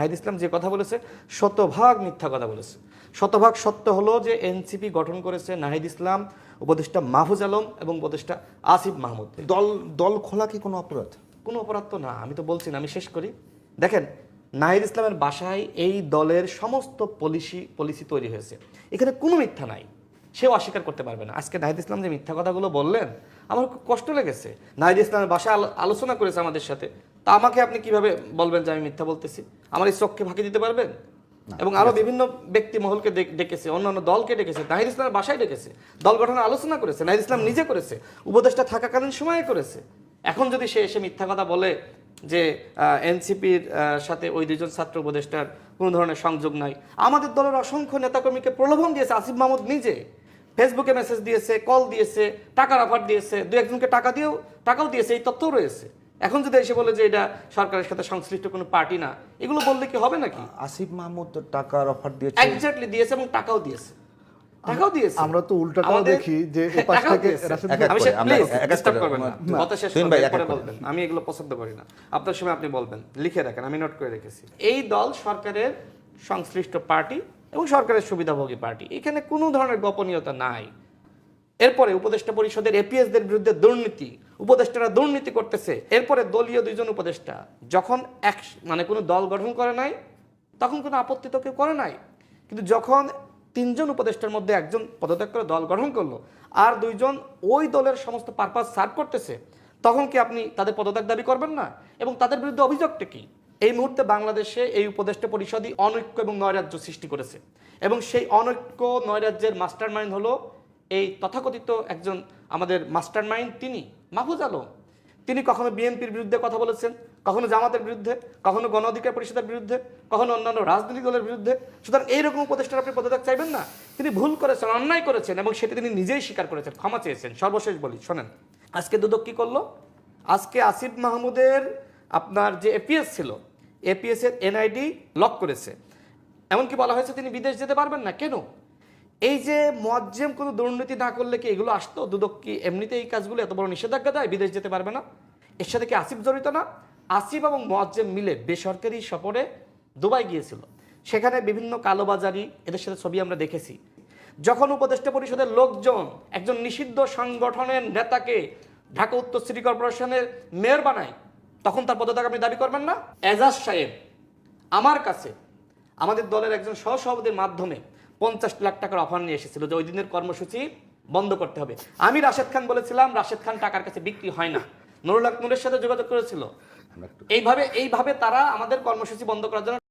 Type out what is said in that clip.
নাহিদ ইসলাম যে কথা বলেছে শতভাগ মিথ্যা কথা বলেছে। শতভাগ সত্য হলো যে এনসিপি গঠন করেছে নাহিদ ইসলাম, উপদেষ্টা মাহফুজ আলম এবং উপদেষ্টা আসিফ মাহমুদ। দল দল খোলা কি কোনো অপরাধ? কোনো অপরাধ তো না, আমি তো বলছি না, আমি শেষ করি। দেখেন, নাহিদ ইসলামের বাসায় এই দলের সমস্ত পলিসি তৈরি হয়েছে, এখানে কোনো মিথ্যা নাই, সেও অস্বীকার করতে পারবে না। আজকে নাহিদ ইসলাম যে মিথ্যা কথাগুলো বললেন, আমার খুব কষ্ট লেগেছে। নাহিদ ইসলামের বাসায় আলোচনা করেছে আমাদের সাথে, তা আমাকে আপনি কিভাবে বলবেন যে আমি মিথ্যা বলতেছি? আমার এই চোখকে ফাঁকি দিতে পারবেন? এবং আরো বিভিন্ন ব্যক্তি মহলকে ডেকেছে, অন্যান্য দলকে ডেকেছে, নাহিদ ইসলামের বাসায় ডেকেছে, দল গঠনের আলোচনা করেছে, নাহিদ ইসলাম নিজে করেছে, উপদেষ্টা থাকাকালীন সময়ে করেছে। এখন যদি সে এসে মিথ্যা কথা বলে যে এনসিপির সাথে ওই দুজন ছাত্র উপদেষ্টার কোনো ধরনের সংযোগ নাই, আমাদের দলের অসংখ্য নেতাকর্মীকে প্রলোভন দিয়েছে আসিফ মাহমুদ নিজে, ফেসবুকে মেসেজ দিয়েছে, কল দিয়েছে, টাকার অফার দিয়েছে, দু একজনকে টাকাও দিয়েছে, এই তথ্যও রয়েছে। এখন যদি এসে বলে যে এটা সরকারের সাথে সংশ্লিষ্ট কোনো পার্টি না, এগুলো বললে কি হবে নাকি? আসিফ মাহমুদ তো টাকার অফার দিয়েছে, এক্স্যাক্টলি দিয়েছে, এবং টাকাও দিয়েছে। আমরা তো উল্টাটাও দেখি যে এই পাশ থেকে আমি এগুলো পছন্দ করি না। আপনার সময় আপনি বলবেন, লিখে রাখেন, আমি নোট করে রেখেছি। এই দল সরকারের সংশ্লিষ্ট পার্টি এবং সরকারের সুবিধাভোগী পার্টি, এখানে কোনো ধরনের গোপনীয়তা নাই। এরপরে উপদেষ্টা পরিষদের এপিএসদের বিরুদ্ধে দুর্নীতি, উপদেষ্টারা দুর্নীতি করতেছে। এরপরে দলীয় দুইজন উপদেষ্টা যখন মানে কোনো দল গঠন করে নাই, তখন কোনো আপত্তি তো কেউ করে নাই। কিন্তু যখন তিনজন উপদেষ্টার মধ্যে একজন পদত্যাগ করে দল গঠন করলো, আর দুইজন ওই দলের সমস্ত পারপাস সার্ভ করতেছে, তখন কি আপনি তাদের পদত্যাগ দাবি করবেন না? এবং তাদের বিরুদ্ধে অভিযোগটা কি? এই মুহূর্তে বাংলাদেশে এই উপদেষ্টা পরিষদই অনৈক্য এবং নৈরাজ্য সৃষ্টি করেছে, এবং সেই অনৈক্য নৈরাজ্যের মাস্টার মাইন্ড হলো এই তথাকথিত একজন আমাদের মাস্টার মাইন্ড, তিনি মাহফুজ আলম। তিনি কখনো বিএনপির বিরুদ্ধে কথা বলেছেন, কখনো জামাতের বিরুদ্ধে, কখনো গণ অধিকার পরিষদের বিরুদ্ধে, কখনো অন্যান্য রাজনৈতিক দলের বিরুদ্ধে। সুতরাং এইরকম উপদেষ্টার আপনি পদত্যাগ চাইবেন না? তিনি ভুল করেছেন, অন্যায় করেছেন, এবং সেটি তিনি নিজেই স্বীকার করেছেন, ক্ষমা চেয়েছেন। সর্বশেষ বলি, শোনেন, আজকে দুদক কি করলো? আজকে আসিফ মাহমুদের আপনার যে এপিএস ছিল, এপিএস এর এনআইডি লক করেছে। এমনকি বলা হয়েছে তিনি বিদেশ যেতে পারবেন না। কেন? এই যে মুয়াজ্জেম কোনো দুর্নীতি না করলে কি এগুলো আসতো? দুদক কি এমনিতে এই কাজগুলো এত বড় নিষেধাজ্ঞা দেয় বিদেশ যেতে পারবে না? এর সাথে কি আসিফ জড়িত না? আসিফ এবং মুয়াজ্জেম মিলে বেসরকারি সফরে দুবাই গিয়েছিল, সেখানে বিভিন্ন কালোবাজারি এদের সাথে ছবি আমরা দেখেছি। যখন উপদেষ্টা পরিষদের লোকজন একজন নিষিদ্ধ সংগঠনের নেতাকে ঢাকা উত্তর সিটি কর্পোরেশনের মেয়র বানায়, তখন তার পদত্যাগ আপনি দাবি করবেন না? এজাজ সাহেব আমার কাছে আমাদের দলের একজন সহসভাপতির মাধ্যমে 50 লাখ টাকার অফার নিয়ে এসেছিল যে ওই দিনের কর্মসূচি বন্ধ করতে হবে। আমি রাশেদ খান বলেছিলাম, রাশেদ খান টাকার কাছে বিক্রি হয় না। নুরুল হক নূরের সাথে যোগাযোগ করেছিল, এইভাবে তারা আমাদের কর্মসূচি বন্ধ করার জন্য